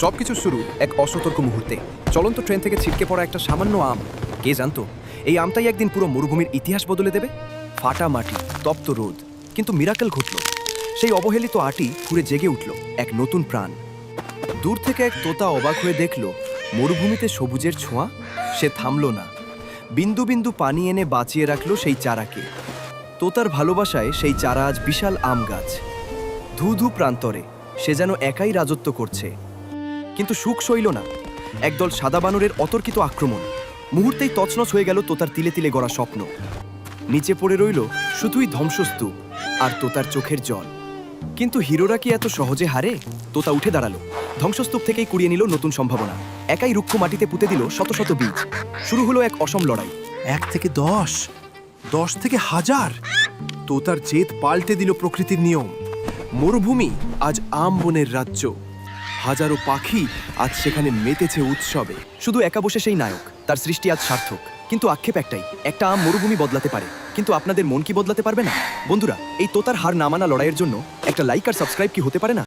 সবকিছু শুরু এক অসতর্ক মুহূর্তে। চলন্ত ট্রেন থেকে ছিটকে পড়া একটা সামান্য আম। কে জানতো এই আমটাই একদিন পুরো মরুভূমির ইতিহাস বদলে দেবে। ফাটা মাটি, তপ্ত রোদ, কিন্তু মিরাকেল ঘটল। সেই অবহেলিত আটি ঘুরে জেগে উঠল এক নতুন প্রাণ। দূর থেকে এক তোতা অবাক হয়ে দেখল মরুভূমিতে সবুজের ছোঁয়া। সে থামল না, বিন্দু বিন্দু পানি এনে বাঁচিয়ে রাখল সেই চারাকে। তোতার ভালোবাসায় সেই চারা আজ বিশাল আম গাছ। ধু ধু প্রান্তরে সে যেন একাই রাজত্ব করছে। কিন্তু সুখ সইল না। একদল সাদা বানরের অতর্কিত আক্রমণ। মুহূর্তেই তছনছ হয়ে গেল তোতার তিলে তিলে গড়া স্বপ্ন। নিচে পড়ে রইল শুধুই ধ্বংসস্তূপ আর তোতার চোখের জল। কিন্তু হিরোরা কি এত সহজে হারে? তোতা উঠে দাঁড়ালো, ধ্বংসস্তূপ থেকেই কুড়িয়ে নিল নতুন সম্ভাবনা। একাই রুক্ষ মাটিতে পুঁতে দিল শত শত বীজ। শুরু হলো এক অসম লড়াই। 1 থেকে 10, 10 থেকে 1000। তোতার জেদ পাল্টে দিল প্রকৃতির নিয়ম। মরুভূমি আজ আম বনের রাজ্য। হাজারো পাখি আজ সেখানে মেতেছে উৎসবে। শুধু একা বসে সেই নায়ক, তার সৃষ্টি আজ সার্থক। কিন্তু আক্ষেপ একটাই, একটা আম মরুভূমি বদলাতে পারে, কিন্তু আপনাদের মন কি বদলাতে পারবে না? বন্ধুরা, এই তোতার হার না মানা লড়াইয়ের জন্য একটা লাইক আর সাবস্ক্রাইব কি হতে পারে না?